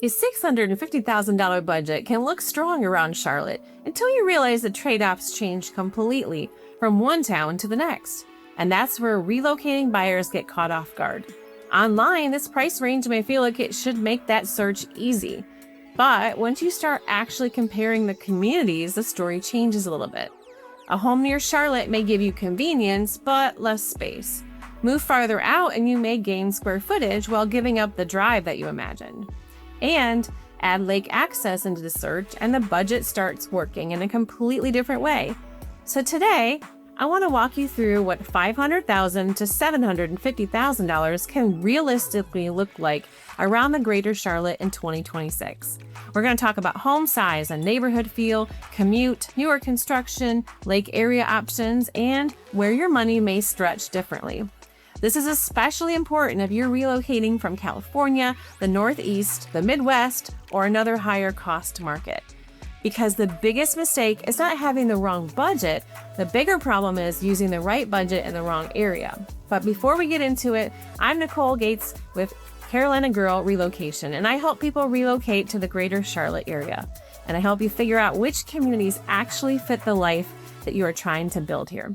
A $650,000 budget can look strong around Charlotte until you realize the trade-offs change completely from one town to the next. And that's where relocating buyers get caught off guard. Online, this price range may feel like it should make that search easy. But once you start actually comparing the communities, the story changes a little bit. A home near Charlotte may give you convenience, but less space. Move farther out and you may gain square footage while giving up the drive that you imagined. And add lake access into the search and the budget starts working in a completely different way. So today, I want to walk you through what $500,000 to $750,000 can realistically look like around the greater Charlotte in 2026. We're going to talk about home size and neighborhood feel, commute, newer construction, lake area options, and where your money may stretch differently. This is especially important if you're relocating from California, the Northeast, the Midwest, or another higher cost market. Because the biggest mistake is not having the wrong budget, the bigger problem is using the right budget in the wrong area. But before we get into it, I'm Nicole Gates with Carolina Girl Relocation, and I help people relocate to the greater Charlotte area. And I help you figure out which communities actually fit the life that you are trying to build here.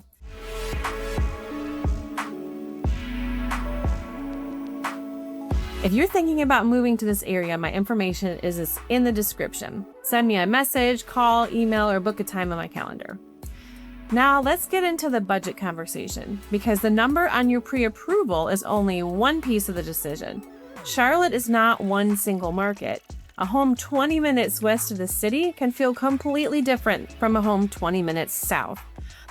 If you're thinking about moving to this area, my information is in the description. Send me a message, call, email, or book a time on my calendar. Now let's get into the budget conversation, because the number on your pre-approval is only one piece of the decision. Charlotte is not one single market. A home 20 minutes west of the city can feel completely different from a home 20 minutes south.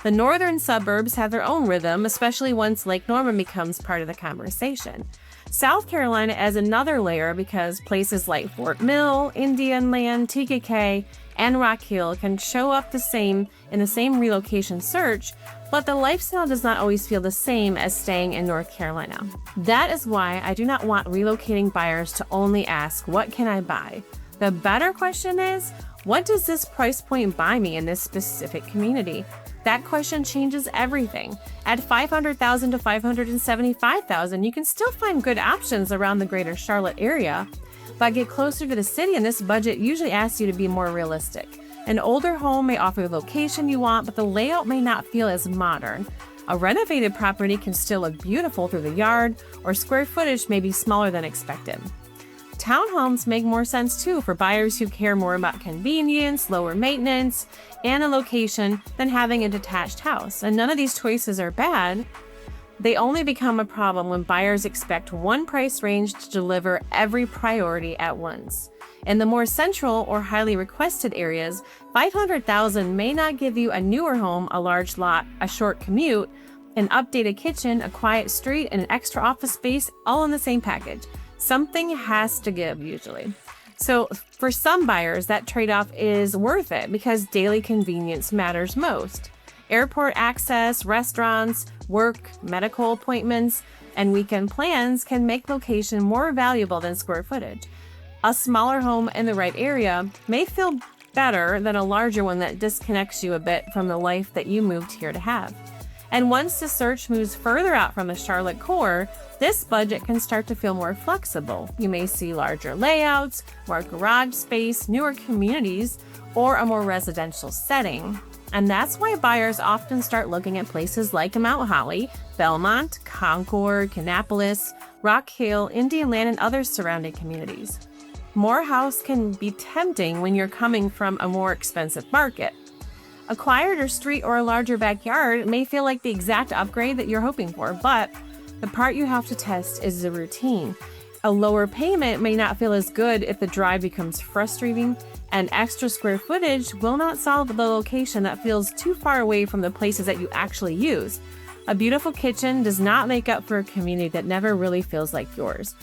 The northern suburbs have their own rhythm, especially once Lake Norman becomes part of the conversation. South Carolina adds another layer because places like Fort Mill, Indian Land, TKK, and Rock Hill can show up in the same relocation search, but the lifestyle does not always feel the same as staying in North Carolina. That is why I do not want relocating buyers to only ask, what can I buy? The better question is, what does this price point buy me in this specific community? That question changes everything. At $500,000 to $575,000, you can still find good options around the greater Charlotte area, but get closer to the city and this budget usually asks you to be more realistic. An older home may offer the location you want, but the layout may not feel as modern. A renovated property can still look beautiful through the yard, or square footage may be smaller than expected. Townhomes make more sense too for buyers who care more about convenience, lower maintenance, and a location than having a detached house. And none of these choices are bad. They only become a problem when buyers expect one price range to deliver every priority at once. In the more central or highly requested areas, $500,000 may not give you a newer home, a large lot, a short commute, an updated kitchen, a quiet street, and an extra office space, all in the same package. Something has to give usually. So for some buyers, that trade-off is worth it because daily convenience matters most. Airport access, restaurants, work, medical appointments, and weekend plans can make location more valuable than square footage. A smaller home in the right area may feel better than a larger one that disconnects you a bit from the life that you moved here to have. And once the search moves further out from the Charlotte core, this budget can start to feel more flexible. You may see larger layouts, more garage space, newer communities, or a more residential setting. And that's why buyers often start looking at places like Mount Holly, Belmont, Concord, Kannapolis, Rock Hill, Indian Land, and other surrounding communities. Morehouse can be tempting when you're coming from a more expensive market. A quieter street or a larger backyard may feel like the exact upgrade that you're hoping for, but the part you have to test is the routine. A lower payment may not feel as good if the drive becomes frustrating, and extra square footage will not solve the location that feels too far away from the places that you actually use. A beautiful kitchen does not make up for a community that never really feels like yours.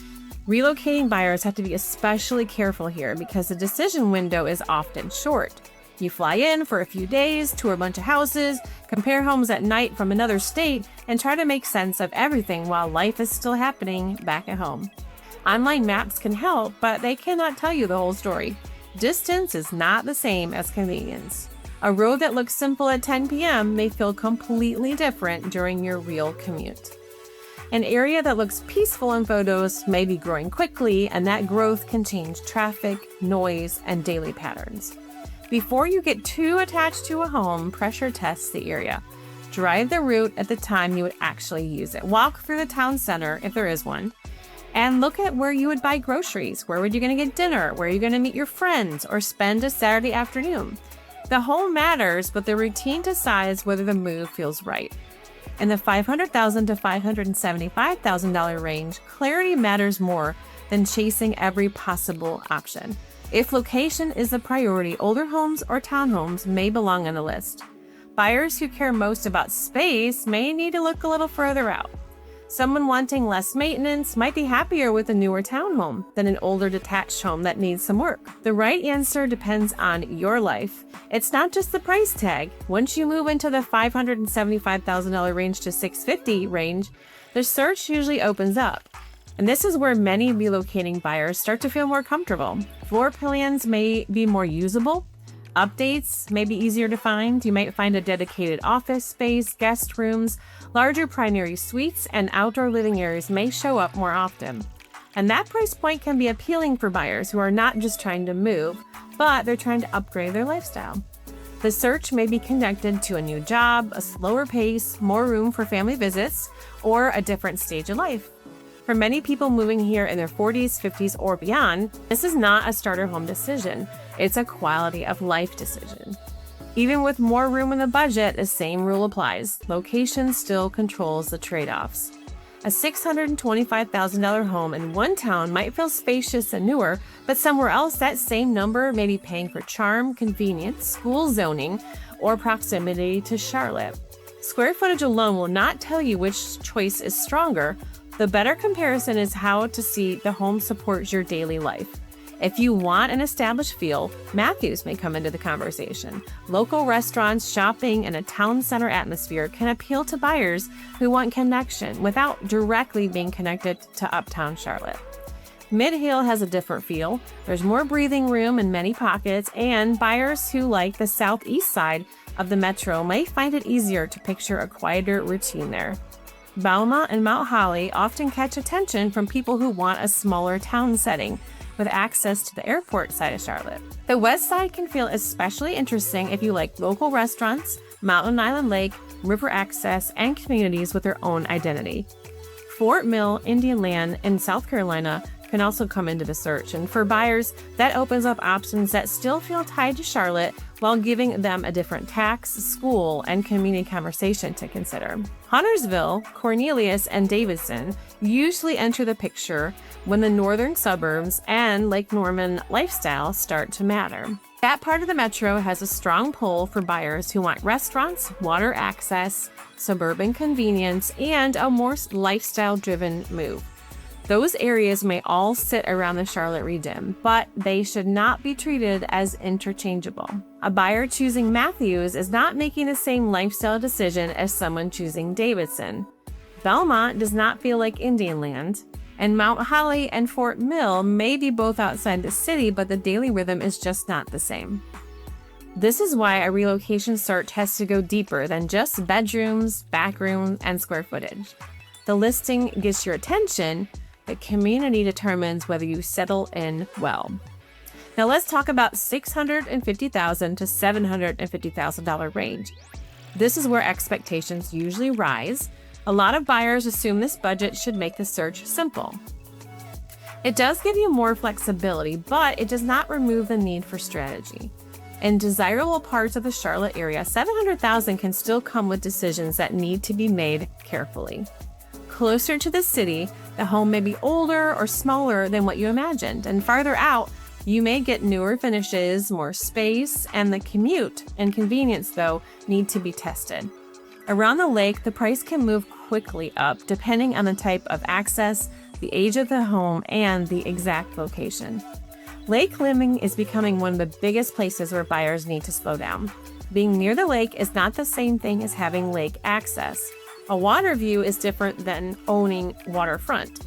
Relocating buyers have to be especially careful here because the decision window is often short. You fly in for a few days, tour a bunch of houses, compare homes at night from another state, and try to make sense of everything while life is still happening back at home. Online maps can help, but they cannot tell you the whole story. Distance is not the same as convenience. A road that looks simple at 10 p.m. may feel completely different during your real commute. An area that looks peaceful in photos may be growing quickly, and that growth can change traffic, noise, and daily patterns. Before you get too attached to a home, pressure test the area. Drive the route at the time you would actually use it. Walk through the town center, if there is one, and look at where you would buy groceries. Where would you going to get dinner? Where are you going to meet your friends or spend a Saturday afternoon? The home matters, but the routine decides whether the move feels right. In the $500,000 to $575,000 range, clarity matters more than chasing every possible option. If location is a priority, older homes or townhomes may belong on the list. Buyers who care most about space may need to look a little further out. Someone wanting less maintenance might be happier with a newer townhome than an older detached home that needs some work. The right answer depends on your life. It's not just the price tag. Once you move into the $575,000 range to $650,000 range, the search usually opens up. And this is where many relocating buyers start to feel more comfortable. Floor plans may be more usable. Updates may be easier to find. You might find a dedicated office space, guest rooms, larger primary suites, and outdoor living areas may show up more often. And that price point can be appealing for buyers who are not just trying to move, but they're trying to upgrade their lifestyle. The search may be connected to a new job, a slower pace, more room for family visits, or a different stage of life. For many people moving here in their 40s, 50s, or beyond, this is not a starter home decision. It's a quality of life decision. Even with more room in the budget, the same rule applies. Location still controls the trade-offs. A $625,000 home in one town might feel spacious and newer, but somewhere else that same number may be paying for charm, convenience, school zoning, or proximity to Charlotte. Square footage alone will not tell you which choice is stronger. The better comparison is how to see the home supports your daily life. If you want an established feel, Matthews may come into the conversation. Local restaurants, shopping, and a town center atmosphere can appeal to buyers who want connection without directly being connected to uptown Charlotte. Mid-Hill has a different feel. There's more breathing room in many pockets, and buyers who like the southeast side of the metro may find it easier to picture a quieter routine there. Belmont and Mount Holly often catch attention from people who want a smaller town setting with access to the airport side of Charlotte. The west side can feel especially interesting if you like local restaurants, Mountain Island Lake, river access, and communities with their own identity. Fort Mill, Indian Land, and South Carolina can also come into the search, and for buyers, that opens up options that still feel tied to Charlotte while giving them a different tax, school, and community conversation to consider. Huntersville, Cornelius, and Davidson usually enter the picture when the northern suburbs and Lake Norman lifestyle start to matter. That part of the metro has a strong pull for buyers who want restaurants, water access, suburban convenience, and a more lifestyle-driven move. Those areas may all sit around the Charlotte Redim, but they should not be treated as interchangeable. A buyer choosing Matthews is not making the same lifestyle decision as someone choosing Davidson. Belmont does not feel like Indian Land, and Mount Holly and Fort Mill may be both outside the city, but the daily rhythm is just not the same. This is why a relocation search has to go deeper than just bedrooms, back rooms, and square footage. The listing gets your attention. The community determines whether you settle in well. Now let's talk about $650,000 to $750,000 range. This is where expectations usually rise. A lot of buyers assume this budget should make the search simple. It does give you more flexibility, but it does not remove the need for strategy. In desirable parts of the Charlotte area, $700,000 can still come with decisions that need to be made carefully. Closer to the city, the home may be older or smaller than what you imagined, and farther out, you may get newer finishes, more space, and the commute and convenience, though, need to be tested. Around the lake, the price can move quickly up depending on the type of access, the age of the home, and the exact location. Lake living is becoming one of the biggest places where buyers need to slow down. Being near the lake is not the same thing as having lake access. A water view is different than owning waterfront.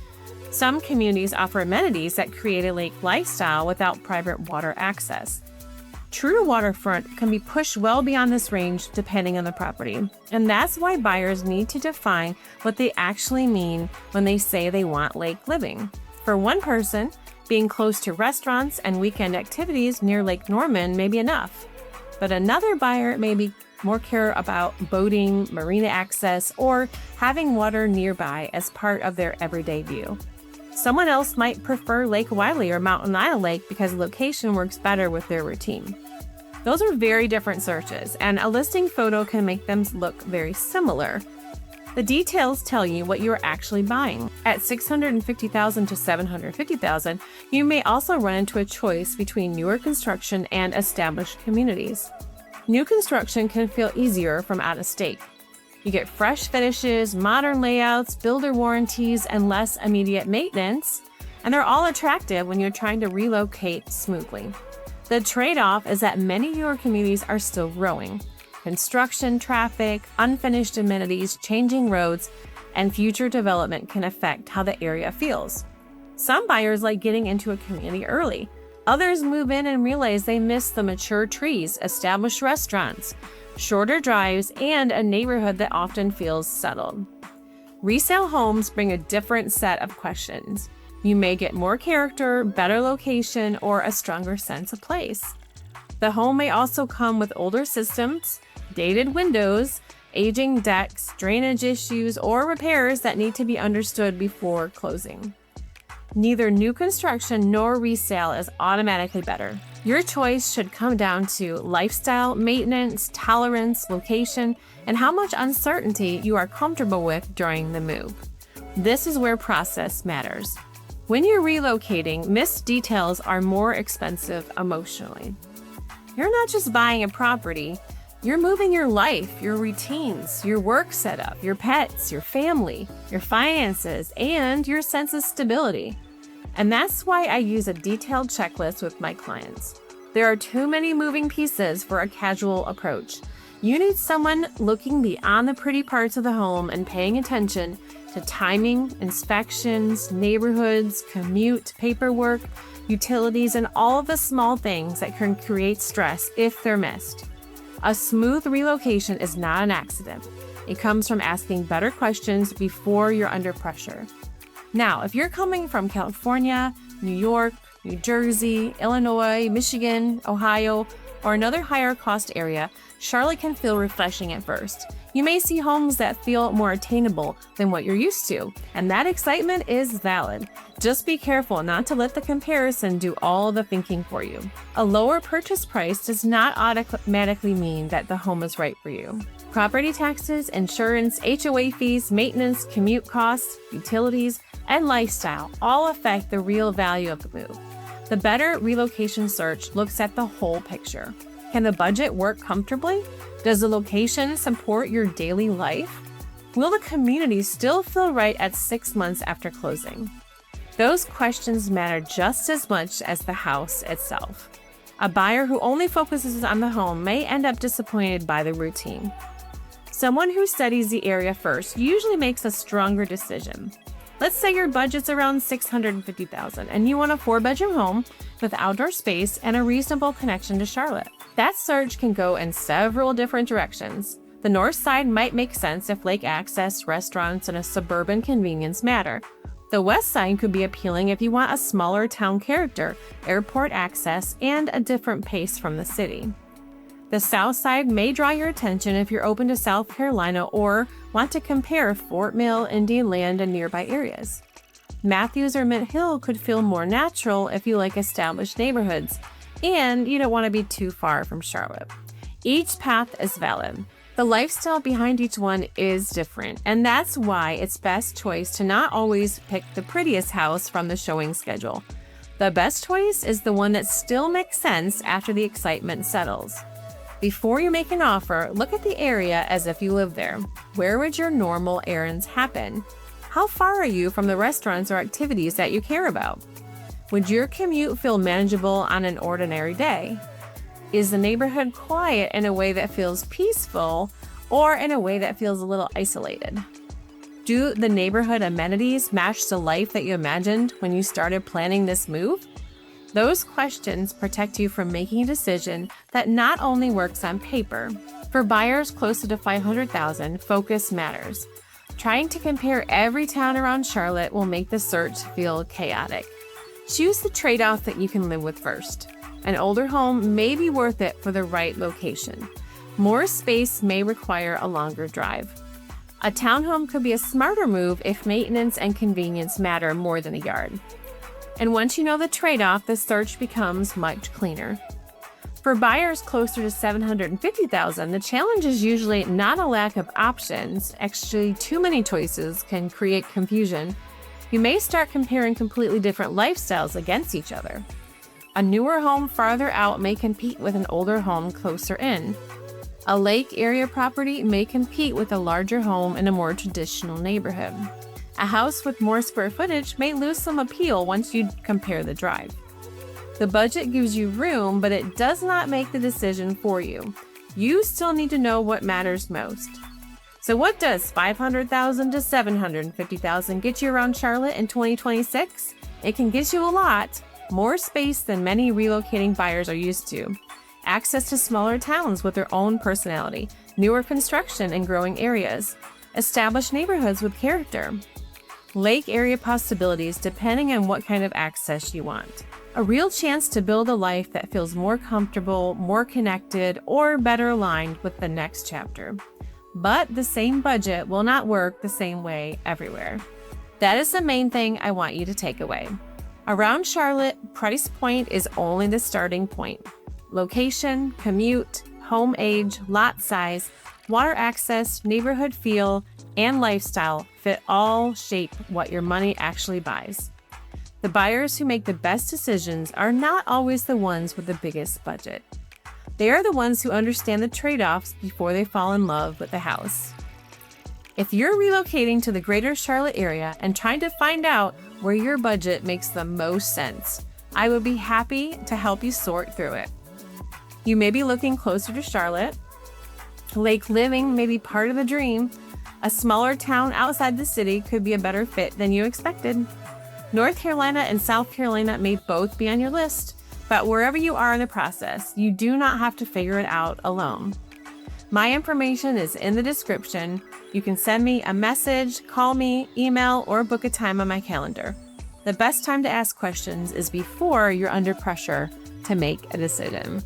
Some communities offer amenities that create a lake lifestyle without private water access. True waterfront can be pushed well beyond this range depending on the property. And that's why buyers need to define what they actually mean when they say they want lake living. For one person, being close to restaurants and weekend activities near Lake Norman may be enough. But another buyer may be more care about boating, marina access, or having water nearby as part of their everyday view. Someone else might prefer Lake Wiley or Mountain Isle Lake because the location works better with their routine. Those are very different searches, and a listing photo can make them look very similar. The details tell you what you are actually buying. At $650,000 to $750,000, you may also run into a choice between newer construction and established communities. New construction can feel easier from out of state. You get fresh finishes, modern layouts, builder warranties, and less immediate maintenance, and they're all attractive when you're trying to relocate smoothly. The trade-off is that many newer communities are still growing. Construction, traffic, unfinished amenities, changing roads, and future development can affect how the area feels. Some buyers like getting into a community early. Others move in and realize they miss the mature trees, established restaurants, shorter drives, and a neighborhood that often feels settled. Resale homes bring a different set of questions. You may get more character, better location, or a stronger sense of place. The home may also come with older systems, dated windows, aging decks, drainage issues, or repairs that need to be understood before closing. Neither new construction nor resale is automatically better. Your choice should come down to lifestyle, maintenance, tolerance, location, and how much uncertainty you are comfortable with during the move. This is where process matters. When you're relocating, missed details are more expensive emotionally. You're not just buying a property, you're moving your life, your routines, your work setup, your pets, your family, your finances, and your sense of stability. And that's why I use a detailed checklist with my clients. There are too many moving pieces for a casual approach. You need someone looking beyond the pretty parts of the home and paying attention to timing, inspections, neighborhoods, commute, paperwork, utilities, and all of the small things that can create stress if they're missed. A smooth relocation is not an accident. It comes from asking better questions before you're under pressure. Now, if you're coming from California, New York, New Jersey, Illinois, Michigan, Ohio, or another higher cost area, Charlotte can feel refreshing at first. You may see homes that feel more attainable than what you're used to, and that excitement is valid. Just be careful not to let the comparison do all the thinking for you. A lower purchase price does not automatically mean that the home is right for you. Property taxes, insurance, HOA fees, maintenance, commute costs, utilities, and lifestyle all affect the real value of the move. The better relocation search looks at the whole picture. Can the budget work comfortably? Does the location support your daily life? Will the community still feel right at 6 months after closing? Those questions matter just as much as the house itself. A buyer who only focuses on the home may end up disappointed by the routine. Someone who studies the area first usually makes a stronger decision. Let's say your budget's around $650,000 and you want a 4-bedroom home with outdoor space and a reasonable connection to Charlotte. That search can go in several different directions. The north side might make sense if lake access, restaurants, and a suburban convenience matter. The west side could be appealing if you want a smaller town character, airport access, and a different pace from the city. The south side may draw your attention if you're open to South Carolina or want to compare Fort Mill, Indian Land, and nearby areas. Matthews or Mint Hill could feel more natural if you like established neighborhoods, and you don't want to be too far from Charlotte. Each path is valid. The lifestyle behind each one is different, and that's why it's best choice to not always pick the prettiest house from the showing schedule. The best choice is the one that still makes sense after the excitement settles. Before you make an offer, look at the area as if you live there. Where would your normal errands happen? How far are you from the restaurants or activities that you care about? Would your commute feel manageable on an ordinary day? Is the neighborhood quiet in a way that feels peaceful or in a way that feels a little isolated? Do the neighborhood amenities match the life that you imagined when you started planning this move? Those questions protect you from making a decision that not only works on paper. For buyers closer to $500,000, focus matters. Trying to compare every town around Charlotte will make the search feel chaotic. Choose the trade-off that you can live with first. An older home may be worth it for the right location. More space may require a longer drive. A townhome could be a smarter move if maintenance and convenience matter more than a yard. And once you know the trade-off, the search becomes much cleaner. For buyers closer to $750,000, the challenge is usually not a lack of options. Actually, too many choices can create confusion. You may start comparing completely different lifestyles against each other. A newer home farther out may compete with an older home closer in. A lake area property may compete with a larger home in a more traditional neighborhood. A house with more square footage may lose some appeal once you compare the drive. The budget gives you room, but it does not make the decision for you. You still need to know what matters most. So what does $500,000 to $750,000 get you around Charlotte in 2026? It can get you a lot, more space than many relocating buyers are used to. Access to smaller towns with their own personality, newer construction in growing areas, established neighborhoods with character. Lake area possibilities depending on what kind of access you want. A real chance to build a life that feels more comfortable, more connected, or better aligned with the next chapter. But the same budget will not work the same way everywhere. That is the main thing I want you to take away. Around Charlotte, price point is only the starting point. Location, commute, home age, lot size, water access, neighborhood feel, and lifestyle fit all shape what your money actually buys. The buyers who make the best decisions are not always the ones with the biggest budget. They are the ones who understand the trade-offs before they fall in love with the house. If you're relocating to the greater Charlotte area and trying to find out where your budget makes the most sense, I would be happy to help you sort through it. You may be looking closer to Charlotte. Lake living may be part of the dream. A smaller town outside the city could be a better fit than you expected. North Carolina and South Carolina may both be on your list, but wherever you are in the process, you do not have to figure it out alone. My information is in the description. You can send me a message, call me, email, or book a time on my calendar. The best time to ask questions is before you're under pressure to make a decision.